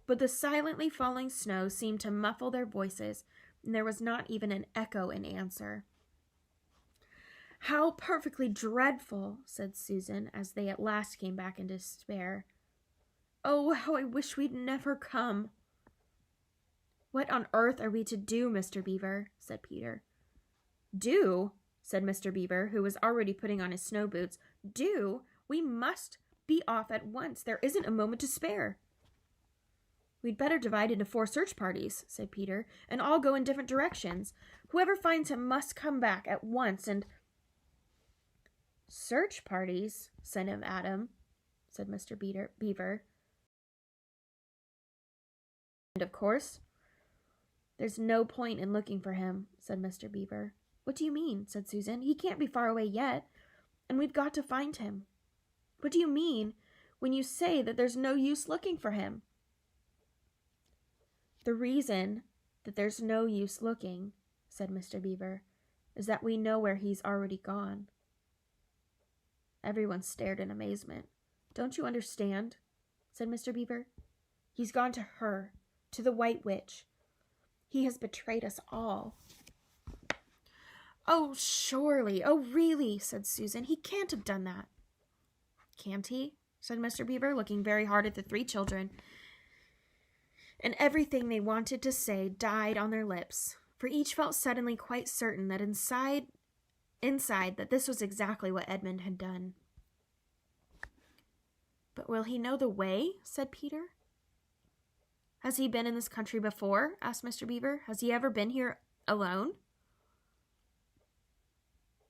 but the silently falling snow seemed to muffle their voices, and there was not even an echo in answer. "How perfectly dreadful," said Susan, as they at last came back in despair. "Oh, how I wish we'd never come." "What on earth are we to do, Mr. Beaver?" said Peter. "Do?" said Mr. Beaver, who was already putting on his snow boots. "Do? We must be off at once. There isn't a moment to spare." "We'd better divide into 4 search parties," said Peter, "and all go in different directions. Whoever finds him must come back at once and—" "Search parties, son of Adam," said Mr. Beaver. "And of course, there's no point in looking for him," said Mr. Beaver. "What do you mean?" said Susan. "He can't be far away yet, and we've got to find him." "What do you mean when you say that there's no use looking for him?" "The reason that there's no use looking," said Mr. Beaver, "is that we know where he's already gone." Everyone stared in amazement. "Don't you understand?" said Mr. Beaver. "He's gone to her, to the White Witch. He has betrayed us all." "Oh, surely, oh, really," said Susan. "He can't have done that." "Can't he?" said Mr. Beaver, looking very hard at the 3 children, and everything they wanted to say died on their lips, for each felt suddenly quite certain that inside that this was exactly what Edmund had done. "But will he know the way?" said Peter. "Has he been in this country before?" asked Mr. Beaver. "Has he ever been here alone?"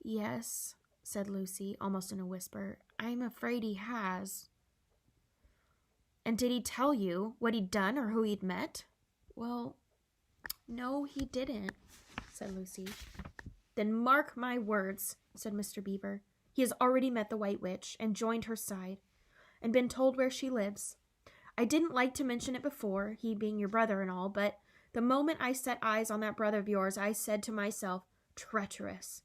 "Yes," said Lucy, almost in a whisper. "I'm afraid he has." "And did he tell you what he'd done or who he'd met?" "Well, no, he didn't," said Lucy. "Then mark my words," said Mr. Beaver. "He has already met the White Witch and joined her side, and been told where she lives. I didn't like to mention it before, he being your brother and all, but the moment I set eyes on that brother of yours, I said to myself, 'Treacherous.'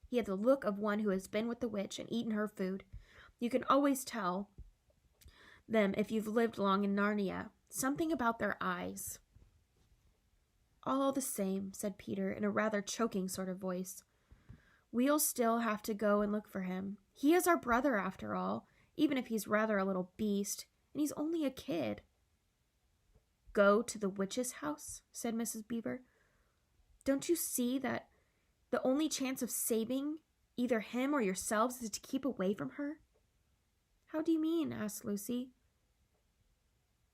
He had the look of one who has been with the witch and eaten her food. You can always tell them if you've lived long in Narnia. Something about their eyes." "All the same," said Peter in a rather choking sort of voice, "we'll still have to go and look for him. He is our brother after all, even if he's rather a little beast, and he's only a kid." "Go to the witch's house?" said Mrs. Beaver. "Don't you see that the only chance of saving either him or yourselves is to keep away from her?" "How do you mean?" asked Lucy.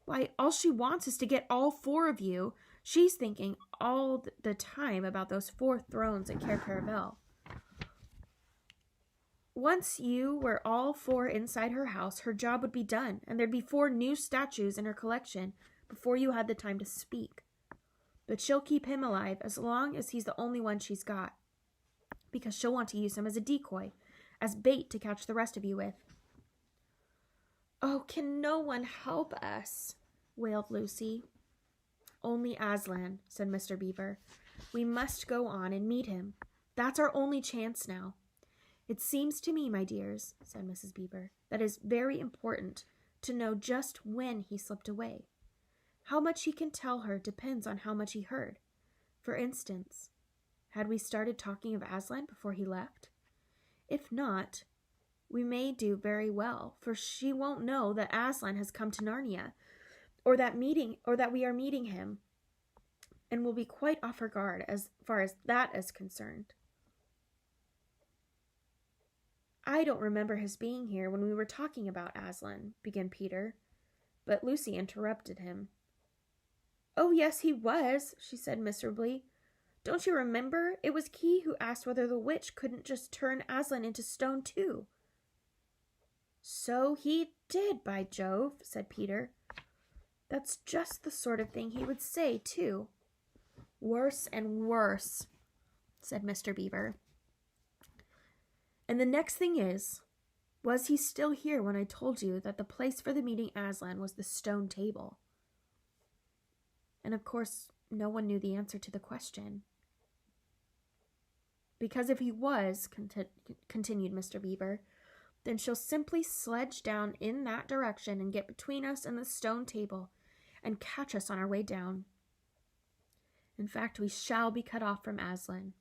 "Why, all she wants is to get all 4 of you. She's thinking all the time about those 4 thrones at Cair Paravel. Once you were all 4 inside her house, her job would be done, and there'd be 4 new statues in her collection before you had the time to speak. But she'll keep him alive as long as he's the only one she's got, because she'll want to use him as a decoy, as bait to catch the rest of you with." "Oh, can no one help us?" wailed Lucy. "Only Aslan," said Mr. Beaver. "We must go on and meet him. That's our only chance now. It seems to me, my dears," said Mrs. Beaver, "that it is very important to know just when he slipped away. How much he can tell her depends on how much he heard. For instance, had we started talking of Aslan before he left? If not, we may do very well, for she won't know that Aslan has come to Narnia, or that we are meeting him, and will be quite off her guard as far as that is concerned." "I don't remember his being here when we were talking about Aslan," began Peter, but Lucy interrupted him. "Oh, yes, he was," she said miserably. "Don't you remember? It was he who asked whether the witch couldn't just turn Aslan into stone too." "So he did, by Jove," said Peter. "That's just the sort of thing he would say, too." "Worse and worse," said Mr. Beaver. "And the next thing is, was he still here when I told you that the place for the meeting Aslan was the stone table?" And of course, no one knew the answer to the question. "Because if he was," continued Mr. Beaver, "then she'll simply sledge down in that direction and get between us and the stone table, and catch us on our way down. In fact, we shall be cut off from Aslan."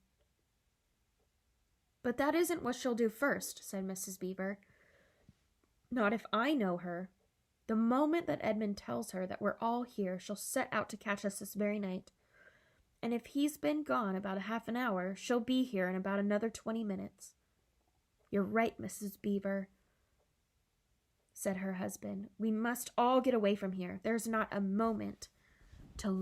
"But that isn't what she'll do first," said Mrs. Beaver. "Not if I know her. The moment that Edmund tells her that we're all here, she'll set out to catch us this very night. And if he's been gone about a half an hour, she'll be here in about another 20 minutes. "You're right, Mrs. Beaver," said her husband. "We must all get away from here. There's not a moment